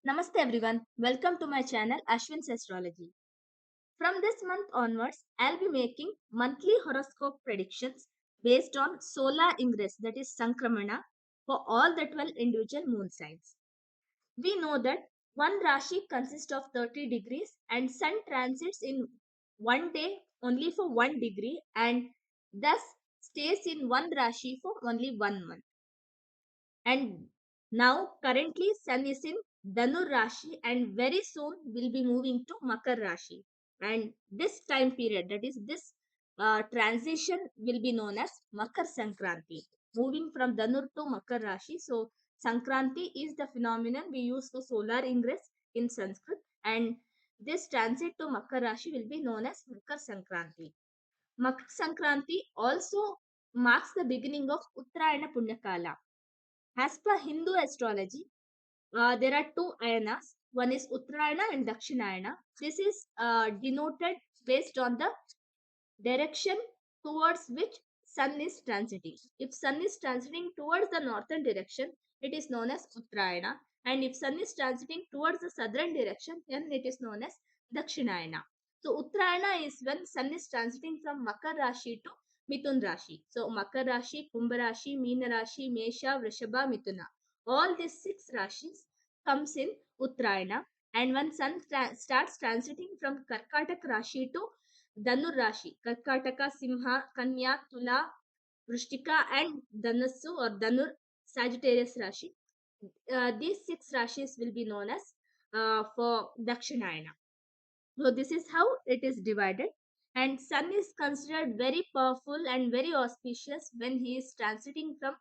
Namaste everyone. Welcome to my channel Ashwin's Astrology. From this month onwards, I'll be making monthly horoscope predictions based on solar ingress, that is Sankramana, for all the 12 individual moon signs. We know that one Rashi consists of 30 degrees and Sun transits in one day only for 1 degree and thus stays in one Rashi for only 1 month. And now currently Sun is in Dhanur Rashi and very soon will be moving to Makar Rashi. And this time period, that is this transition will be known as Makar Sankranti. Moving from Dhanur to Makar Rashi. So Sankranti is the phenomenon we use for solar ingress in Sanskrit, and this transit to Makar Rashi will be known as Makar Sankranti. Makar Sankranti also marks the beginning of Uttarayana Punyakala. As per Hindu astrology, there are two ayanas. One is Uttarayana and Dakshinayana. This is denoted based on the direction towards which sun is transiting. If sun is transiting towards the northern direction, it is known as Uttarayana. And if sun is transiting towards the southern direction, then it is known as Dakshinayana. So Uttarayana is when sun is transiting from Makar Rashi to Mithun Rashi. So Makar Rashi, Kumbha Rashi, Meena Rashi, Mesha, Vrishabha, Mithuna. All these six Rashis comes in Uttarayana. And when sun starts transiting from Karkataka Rashi to Dhanur Rashi, Karkataka, Simha, Kanya, Tula, Vrishtika, and Dhanasu or Dhanur Sagittarius Rashi. These six Rashis will be known as for Dakshinayana. So this is how it is divided. And Sun is considered very powerful and very auspicious when he is transiting from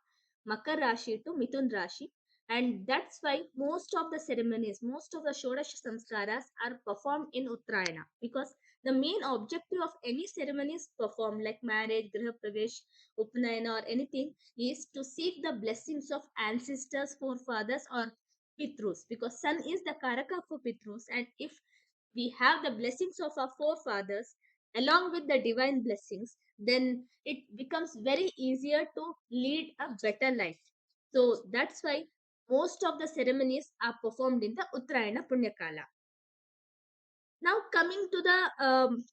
Makar Rashi to Mithun Rashi. And that's why most of the ceremonies, most of the Shodash Samskaras are performed in Uttarayana, because the main objective of any ceremony is performed like marriage, Griha Pravesh, Upanayana or anything is to seek the blessings of ancestors, forefathers or Pitrus, because Sun is the Karaka for Pitrus, and if we have the blessings of our forefathers along with the divine blessings, then it becomes very easier to lead a better life. So that's why most of the ceremonies are performed in the Uttarayana Punyakala. Now coming to the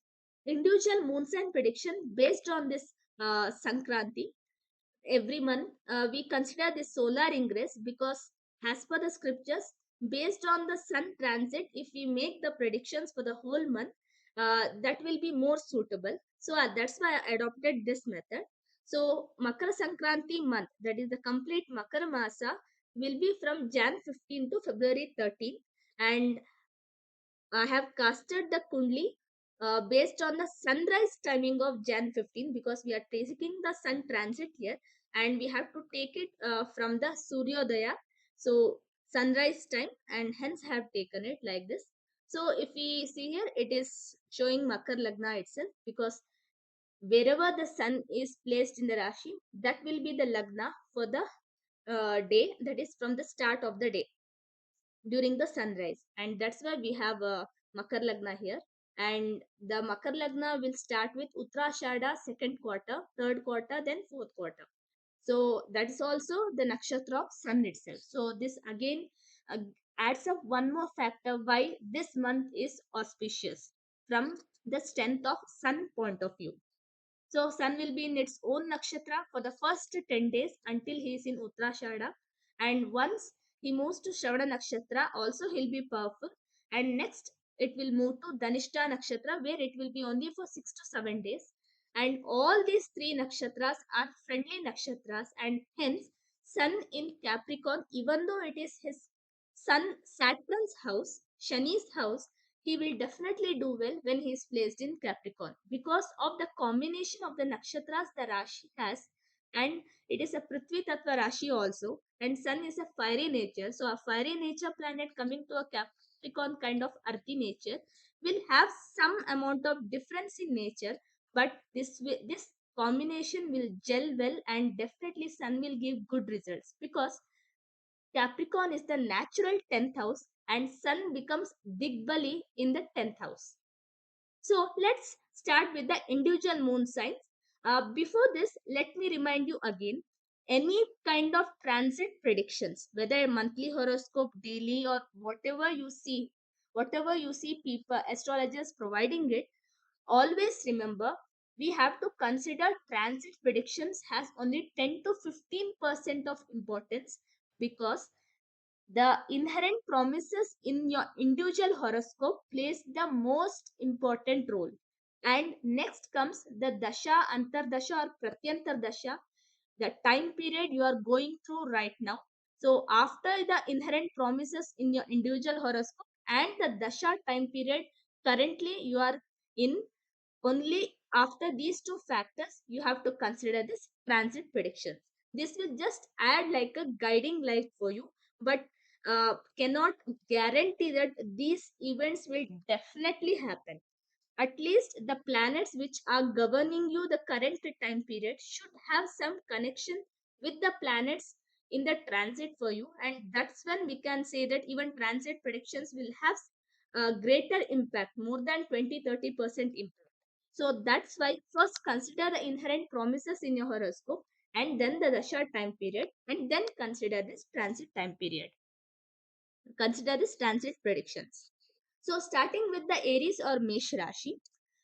individual moon sign prediction based on this Sankranti. Every month we consider the solar ingress because as per the scriptures, based on the sun transit, if we make the predictions for the whole month, that will be more suitable. So that's why I adopted this method. So Makara Sankranti month, that is the complete Makara Masa, will be from Jan 15 to February 13, and I have casted the Kundli based on the sunrise timing of Jan 15, because we are taking the sun transit here and we have to take it from the Suryodaya. So sunrise time, and hence have taken it like this. So if we see here, it is showing Makar Lagna itself, because wherever the sun is placed in the Rashi, that will be the Lagna for the day, that is from the start of the day during the sunrise, and that's why we have a Makar Lagna here. And the Makar Lagna will start with Uttarashada second quarter, third quarter, then fourth quarter. So that is also the nakshatra of sun itself. So this again uh, adds up one more factor why this month is auspicious from the strength of sun point of view. So sun will be in its own nakshatra for the first 10 days until he is in Uttarashada. And once he moves to Shravana nakshatra, also he'll be powerful. And next it will move to Dhanishta nakshatra, where it will be only for 6 to 7 days. And all these three nakshatras are friendly nakshatras, and hence sun in Capricorn, even though it is his sun Saturn's house, Shani's house, he will definitely do well when he is placed in Capricorn, because of the combination of the nakshatras the Rashi has, and it is a Prithvi Tattva Rashi also, and Sun is a fiery nature. So, a fiery nature planet coming to a Capricorn kind of earthy nature will have some amount of difference in nature, but this combination will gel well, and definitely Sun will give good results, because Capricorn is the natural 10th house and Sun becomes Digbali in the 10th house. So let's start with the individual moon signs. Before this, let me remind you again, any kind of transit predictions, whether monthly horoscope, daily, or whatever you see people astrologers providing it, always remember we have to consider transit predictions has only 10 to 15% of importance, because the inherent promises in your individual horoscope plays the most important role. And next comes the dasha, antardasha, or pratyantar dasha, the time period you are going through right now. So after the inherent promises in your individual horoscope and the dasha time period currently you are in, only after these two factors you have to consider this transit predictions. This will just add like a guiding light for you, but cannot guarantee that these events will definitely happen. At least the planets which are governing you the current time period should have some connection with the planets in the transit for you, and that's when we can say that even transit predictions will have a greater impact, more than 20-30% impact. So that's why first consider the inherent promises in your horoscope, and then the dasha time period, and then consider this transit predictions. So starting with the Aries or Mesh Rashi.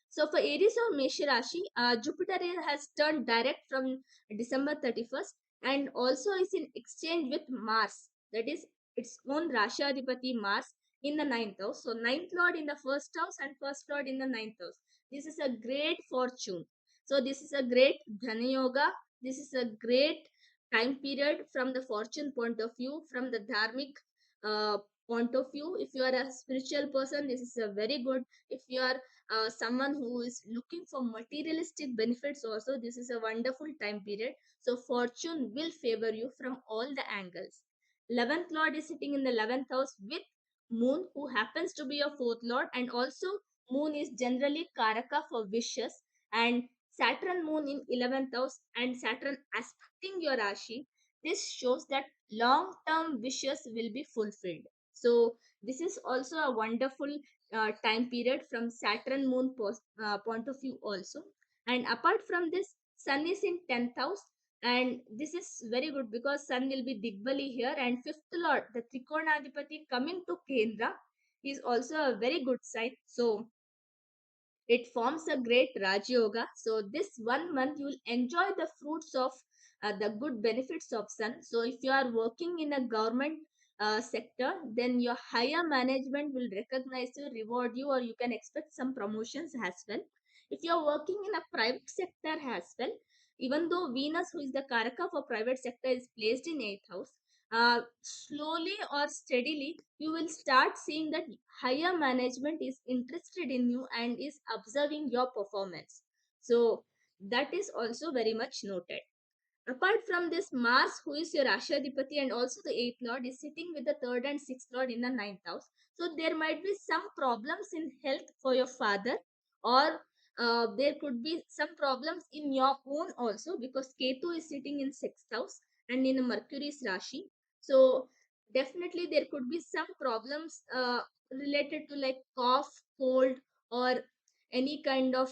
So for Aries or Mesh Rashi, Jupiter has turned direct from December 31st and also is in exchange with Mars. That is its own Rashi Adhipati Mars in the ninth house. So ninth lord in the first house and first lord in the ninth house. This is a great fortune. So this is a great Dhana Yoga. This is a great time period from the fortune point of view, from the dharmic uh, point of view. If you are a spiritual person, this is a very good. If you are someone who is looking for materialistic benefits also, this is a wonderful time period. So fortune will favor you from all the angles. 11th lord is sitting in the 11th house with moon, who happens to be a fourth lord, and also moon is generally karaka for wishes, and Saturn moon in 11th house and Saturn aspecting your rashi. This shows that long term wishes will be fulfilled. So this is also a wonderful time period from Saturn moon point of view also. And apart from this, sun is in 10th house, and this is very good because sun will be digbali here, and fifth lord the trikonadipati coming to kendra is also a very good sign. So it forms a great Raj Yoga. So this 1 month you will enjoy the fruits of the good benefits of sun. So if you are working in a government sector, then your higher management will recognize you, reward you, or you can expect some promotions as well. If you are working in a private sector as well, even though Venus, who is the Karaka for private sector, is placed in 8th house, slowly or steadily you will start seeing that higher management is interested in you and is observing your performance. So that is also very much noted. Apart from this, Mars, who is your Rashadipati and also the eighth lord, is sitting with the third and sixth lord in the ninth house. So there might be some problems in health for your father, or there could be some problems in your own also, because Ketu is sitting in sixth house and in Mercury's Rashi. So definitely there could be some problems related to like cough, cold, or any kind of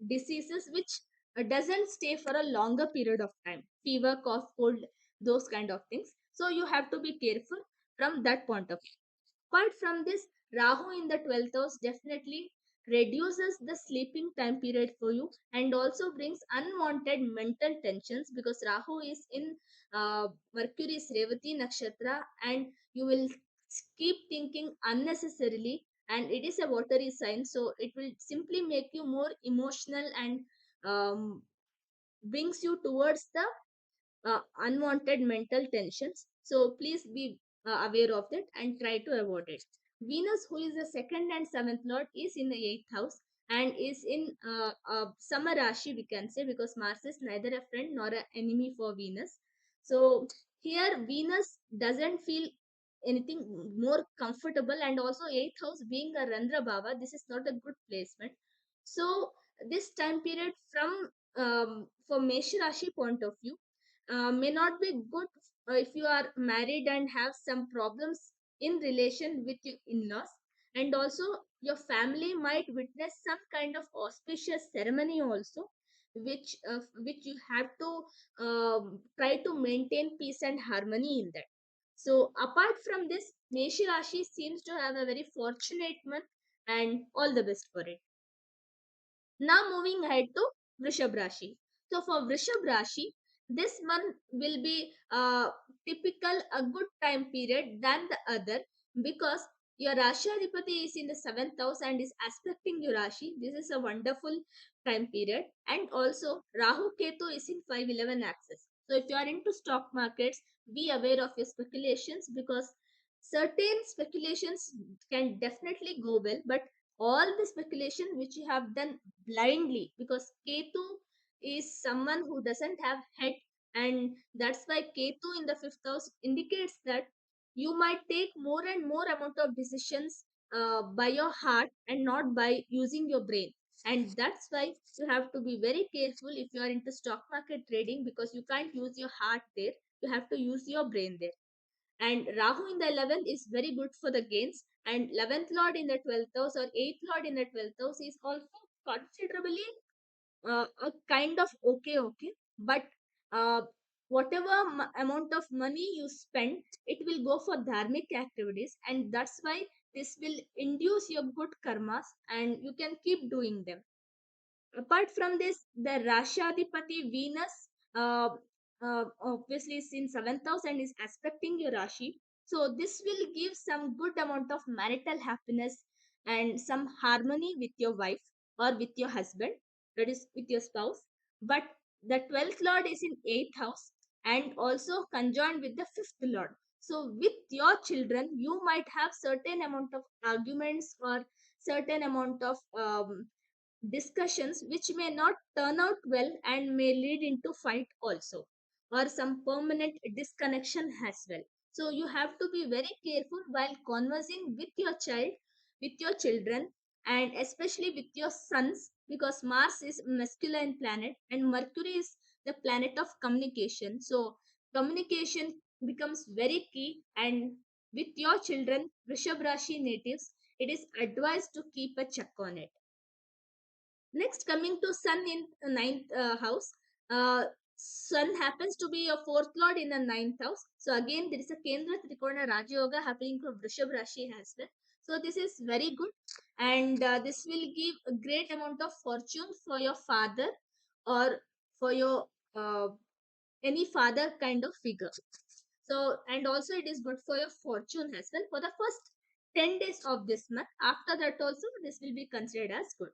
diseases which doesn't stay for a longer period of time, fever, cough, cold, those kind of things. So you have to be careful from that point of view. Apart from this, Rahu in the 12th house definitely reduces the sleeping time period for you and also brings unwanted mental tensions, because Rahu is in Mercury's Revati Nakshatra, and you will keep thinking unnecessarily, and it is a watery sign, so it will simply make you more emotional and brings you towards the unwanted mental tensions. So please be aware of that and try to avoid it. Venus, who is the second and seventh lord, is in the eighth house and is in Sama Rashi, we can say, because Mars is neither a friend nor an enemy for Venus. So here Venus doesn't feel anything more comfortable, and also eighth house being a Randra Bhava, this is not a good placement. So this time period from for Mesh Rashi point of view may not be good if you are married and have some problems in relation with your in-laws, and also your family might witness some kind of auspicious ceremony also, which you have to try to maintain peace and harmony in that. So apart from this, Meshi Rashi seems to have a very fortunate month, and all the best for it. Now moving ahead to Vrishabh Rashi. So for Vrishabh Rashi, this month will be typical a good time period than the other, because your Rashi Adhipati is in the seventh house and is aspecting your Rashi. This is a wonderful time period, and also Rahu Ketu is in 511 axis. So if you are into stock markets, be aware of your speculations, because certain speculations can definitely go well, but all the speculation which you have done blindly, because Ketu is someone who doesn't have head, and that's why Ketu in the fifth house indicates that you might take more and more amount of decisions by your heart and not by using your brain. And that's why you have to be very careful if you are into stock market trading, because you can't use your heart there, you have to use your brain there. And Rahu in the 11th is very good for the gains, and 11th lord in the 12th house or 8th lord in the 12th house is also considerably a kind of okay, but uh, whatever amount of money you spend, it will go for dharmic activities, and that's why this will induce your good karmas and you can keep doing them. Apart from this, the Rashadipati Venus obviously is in seventh house and is aspecting your Rashi. So this will give some good amount of marital happiness and some harmony with your wife or with your husband, that is with your spouse. But the 12th lord is in 8th house and also conjoined with the 5th lord. So with your children, you might have certain amount of arguments or certain amount of discussions which may not turn out well and may lead into fight also, or some permanent disconnection as well. So you have to be very careful while conversing with your child, with your children, and especially with your sons, because Mars is masculine planet and Mercury is the planet of communication. So communication becomes very key, and with your children, Rishabh Rashi natives, it is advised to keep a check on it. Next, coming to Sun in ninth house. Uh, Sun happens to be a fourth lord in the ninth house. So again, there is a Kendra Trikona Raja Yoga happening for Vrishabh Rashi as well. So this is very good, and this will give a great amount of fortune for your father or for your any father kind of figure. So, and also it is good for your fortune as well for the first 10 days of this month. After that also, this will be considered as good.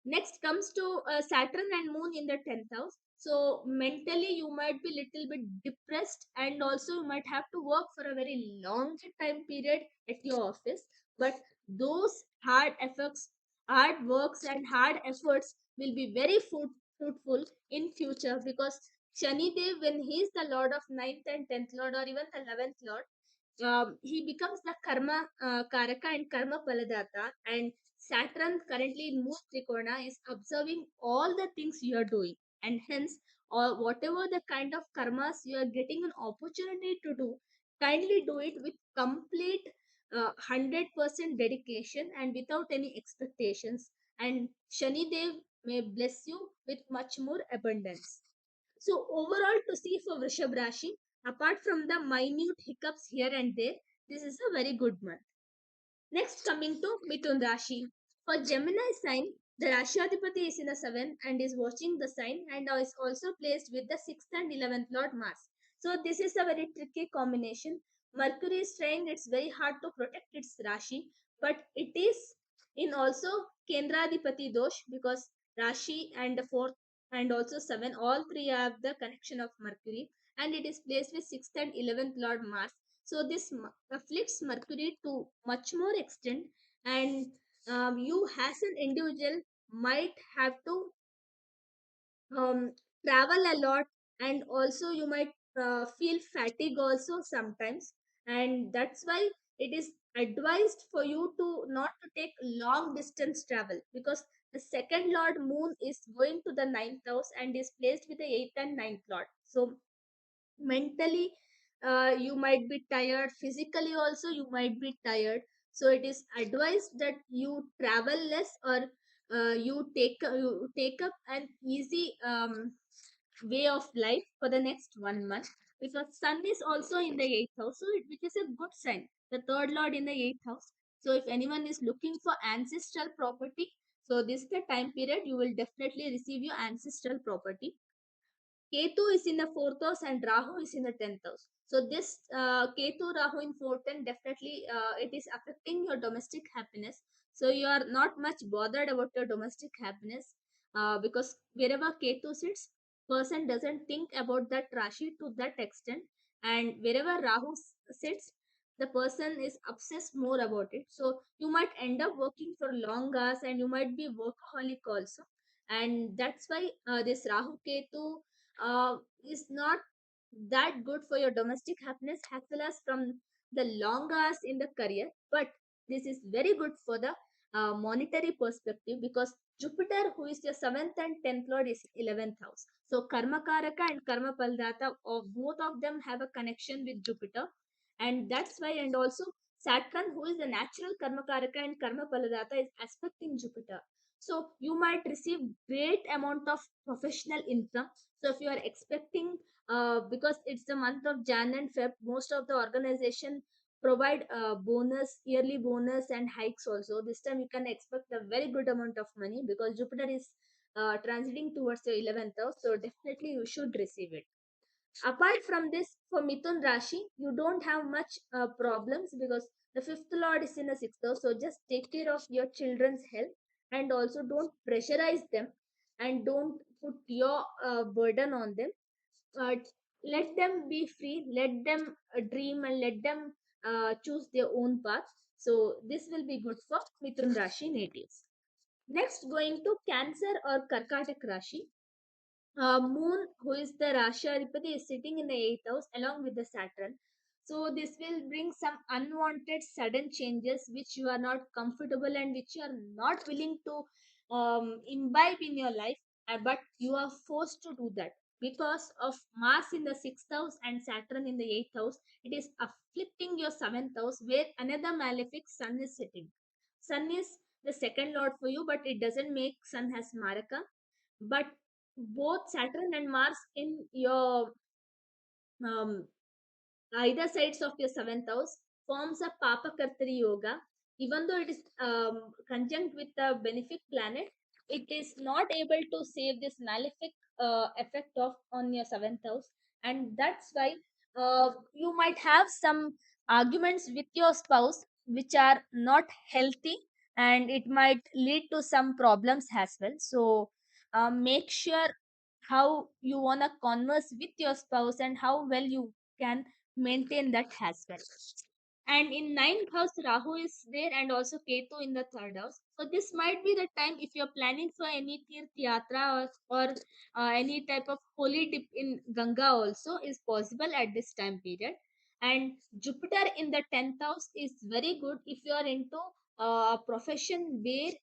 Next comes to Saturn and Moon in the 10th house. So mentally you might be little bit depressed, and also you might have to work for a very long time period at your office. But those hard works and hard efforts will be very fruitful in future, because Shani Dev, when he is the Lord of ninth and 10th Lord or even the 11th Lord, he becomes the karma karaka and karma paladata, and Saturn currently in Moon Trikona is observing all the things you are doing, and hence or whatever the kind of karmas you are getting an opportunity to do, kindly do it with complete 100% dedication and without any expectations, and Shani Dev may bless you with much more abundance. So overall, to see for Vrishabh Rashi, apart from the minute hiccups here and there, this is a very good month. Next, coming to Mithun Rashi. For Gemini sign, the Rashadipati is in the 7th and is watching the sign, and is also placed with the 6th and 11th Lord Mars. So this is a very tricky combination. Mercury is trying its very hard to protect its Rashi, but it is in also Kendradipati dosh, because Rashi and the 4th and also 7, all three have the connection of Mercury, and it is placed with 6th and 11th Lord Mars. So this afflicts Mercury to much more extent, and you as an individual might have to travel a lot, and also you might feel fatigue also sometimes, and that's why it is advised for you to not to take long distance travel, because the second lord moon is going to the ninth house and is placed with the eighth and ninth lord. So mentally you might be tired, physically also you might be tired, so it is advised that you travel less or you take up an easy way of life for the next 1 month, because sun is also in the eighth house, so which is a good sign, the third lord in the eighth house. So if anyone is looking for ancestral property, so this is the time period you will definitely receive your ancestral property. Ketu is in the fourth house and Rahu is in the 10th house. So this Ketu Rahu in fourth and definitely it is affecting your domestic happiness. So you are not much bothered about your domestic happiness because wherever Ketu sits, person doesn't think about that Rashi to that extent, and wherever Rahu sits, the person is obsessed more about it. So you might end up working for long hours and you might be workaholic also, and that's why this Rahu Ketu is not that good for your domestic happiness as well as from the long hours in the career. But this is very good for the monetary perspective, because Jupiter, who is your seventh and tenth lord, is 11th house. So Karma Karaka and Karma Paldata, of both of them have a connection with Jupiter, and that's why. And also Saturn, who is the natural Karma Karaka and Karma Paladata, is aspecting Jupiter. So you might receive great amount of professional income. So if you are expecting, because it's the month of Jan and Feb, most of the organization provide bonus, yearly bonus and hikes also. This time you can expect a very good amount of money because Jupiter is transiting towards the 11th house. So definitely you should receive it. Apart from this, for Mithun Rashi, you don't have much problems because the fifth lord is in the sixth house. So just take care of your children's health, and also don't pressurize them and don't put your burden on them. uh, let them be free, let them dream, and let them choose their own path. So this will be good for Mithun Rashi natives. Next, going to Cancer or Karkataka Rashi. Moon, who is the Rashi Adipati, is sitting in the eighth house along with the Saturn. So this will bring some unwanted sudden changes which you are not comfortable and which you are not willing to imbibe in your life, but you are forced to do that because of Mars in the sixth house and Saturn in the eighth house. It is afflicting your seventh house where another malefic Sun is sitting. Sun is the second lord for you, but it doesn't make Sun as Maraka. But both Saturn and Mars in your um, either sides of your seventh house forms a Papa Kartari Yoga. Even though it is conjunct with the benefic planet, it is not able to save this malefic effect of on your seventh house, and that's why you might have some arguments with your spouse which are not healthy, and it might lead to some problems as well. So make sure how you want to converse with your spouse and how well you can maintain that as well. And in ninth house, Rahu is there and also Ketu in the third house. So this might be the time if you're planning for any Tirth Yatra or any type of holy dip in Ganga also is possible at this time period. And Jupiter in the 10th house is very good if you are into a profession where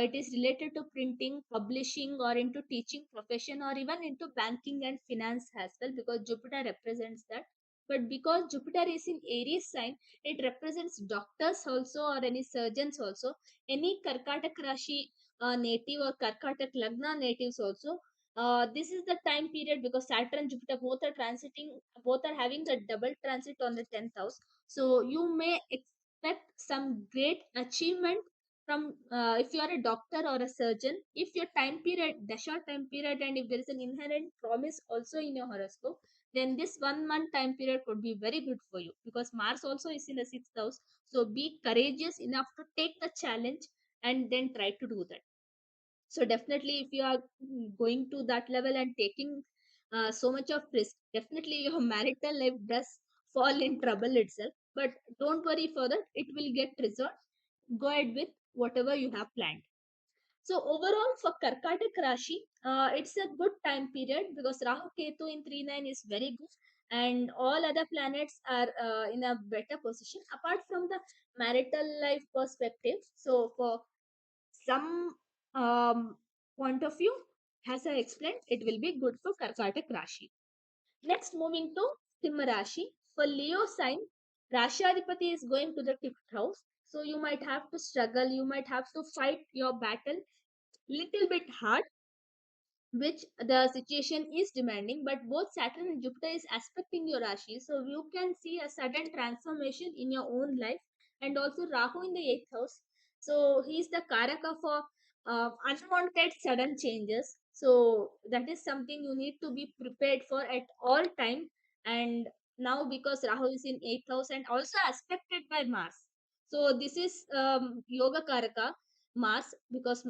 it is related to printing, publishing, or into teaching profession, or even into banking and finance as well, because Jupiter represents that. But because Jupiter is in Aries sign, it represents doctors also or any surgeons also. Any Karkatak Rashi native or Karkatak Lagna natives also. This is the time period because Saturn and Jupiter both are transiting, both are having the double transit on the 10th house. So you may expect some great achievement from if you are a doctor or a surgeon. If your time period, Dasha time period, and if there is an inherent promise also in your horoscope, then this 1 month time period could be very good for you because Mars also is in the sixth house. So be courageous enough to take the challenge and then try to do that. So definitely, if you are going to that level and taking so much of risk, definitely your marital life does fall in trouble itself. But don't worry for that; it will get resolved. Go ahead with whatever you have planned. So overall for Karkatak Rashi, it's a good time period because Rahu Ketu in 3-9 is very good, and all other planets are in a better position apart from the marital life perspective. So for some point of view, as I explained, it will be good for Karkatak Rashi. Next, moving to Simha Rashi. For Leo sign, Rashadipati is going to the fifth house. So you might have to struggle, you might have to fight your battle little bit hard, which the situation is demanding, but both Saturn and Jupiter is aspecting your Rashi, so you can see a sudden transformation in your own life. And also Rahu in the 8th house, so he is the Karaka for unwanted sudden changes, so that is something you need to be prepared for at all time. And now because Rahu is in 8th house and also aspected by Mars, so this is Yoga Karaka Mars, because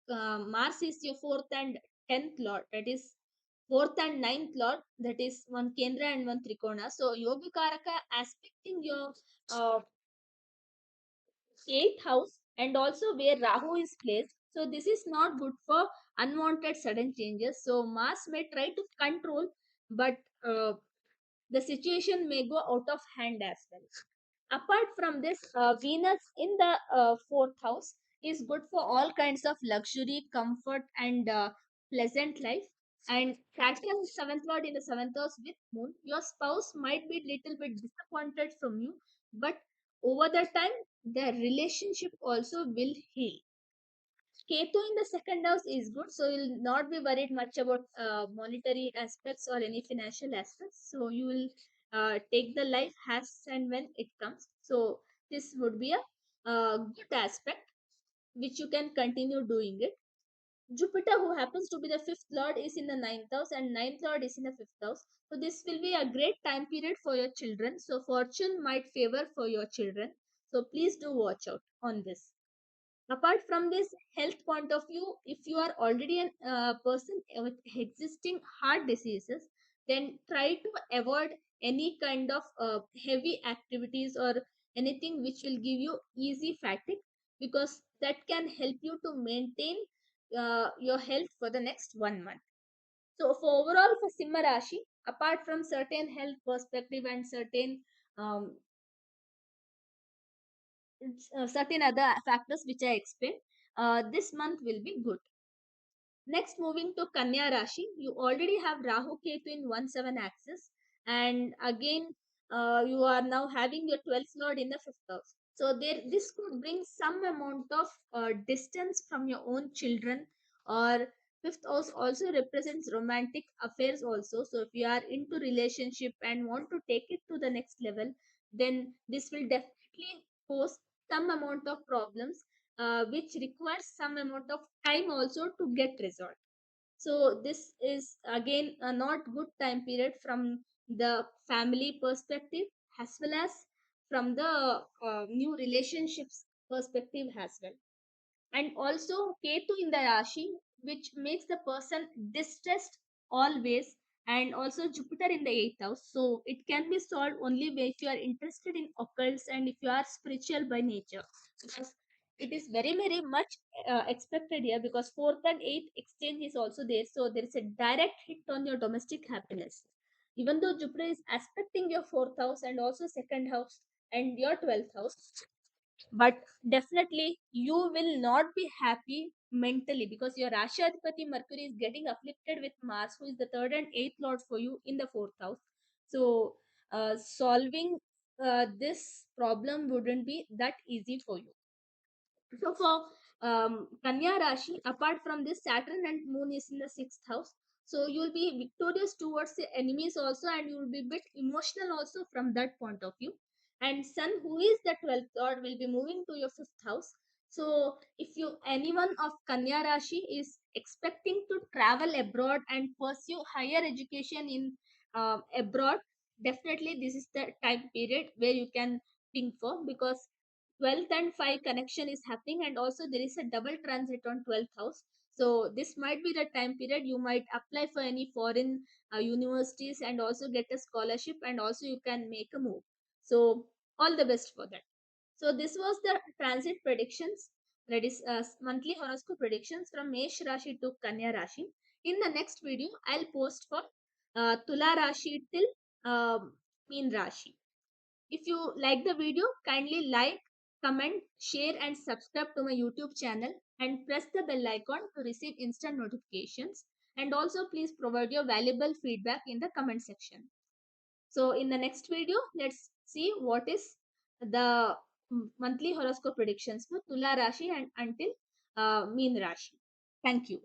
Mars is your fourth and 10th lord, that is fourth and ninth lord, that is one Kendra and one Trikona. So Yoga Karaka aspecting your uh, eighth house and also where Rahu is placed. So this is not good for unwanted sudden changes. So Mars may try to control, but the situation may go out of hand as well. Apart from this, Venus in the fourth house is good for all kinds of luxury, comfort, and pleasant life. And Saturn, seventh lord in the seventh house with Moon, your spouse might be little bit disappointed from you, but over the time, the relationship also will heal. Ketu in the second house is good, so you'll not be worried much about monetary aspects or any financial aspects. So you will take the life as and when it comes. So this would be a good aspect which you can continue doing it. Jupiter, who happens to be the fifth lord, is in the ninth house, and ninth lord is in the fifth house. So this will be a great time period for your children. So fortune might favor for your children. So please do watch out on this. Apart from this health point of view, if you are already a person with existing heart diseases, then try to avoid any kind of heavy activities or anything which will give you easy fatigue, because that can help you to maintain your health for the next 1 month. So for overall for Simha Rashi, apart from certain health perspective and um, certain other factors which I explained, this month will be good. Next, moving to Kanya Rashi, you already have Rahu Ketu in 1-7 axis, and again, you are now having your 12th lord in the 5th house. So there, this could bring some amount of distance from your own children, or 5th house also represents romantic affairs also. So if you are into relationship and want to take it to the next level, then this will definitely pose some amount of problems, which requires some amount of time also to get resolved. So this is again a not good time period from the family perspective, as well as from the new relationships perspective as well. And also Ketu in the Rashi, which makes the person distressed always, and also Jupiter in the 8th house. So it can be solved only if you are interested in occults and if you are spiritual by nature, because it is very, very much expected here, because 4th and 8th exchange is also there. So there is a direct hit on your domestic happiness. Even though Jupiter is aspecting your 4th house and also second house and your 12th house, but definitely you will not be happy mentally, because your Rashi Adhipati Mercury is getting afflicted with Mars, who is the third and eighth lord for you in the fourth house. So solving this problem wouldn't be that easy for you. So for Kanya Rashi, apart from this, Saturn and Moon is in the sixth house. So you will be victorious towards the enemies also, and you will be a bit emotional also from that point of view. And Sun, who is the 12th lord, will be moving to your fifth house. So if you anyone of Kanya Rashi is expecting to travel abroad and pursue higher education in abroad, definitely this is the time period where you can think for, because 12th and 5 connection is happening, and also there is a double transit on 12th house. So this might be the time period you might apply for any foreign universities and also get a scholarship, and also you can make a move. So all the best for that. So this was the transit predictions, that is monthly horoscope predictions from Mesh Rashi to Kanya Rashi. In the next video I'll post for Tula Rashi till Meen Rashi. If you like the video, kindly like, comment, share, and subscribe to my YouTube channel, and press the bell icon to receive instant notifications. And also, please provide your valuable feedback in the comment section. So, in the next video, let's see what is the monthly horoscope predictions for Tula Rashi and until Meen Rashi. Thank you.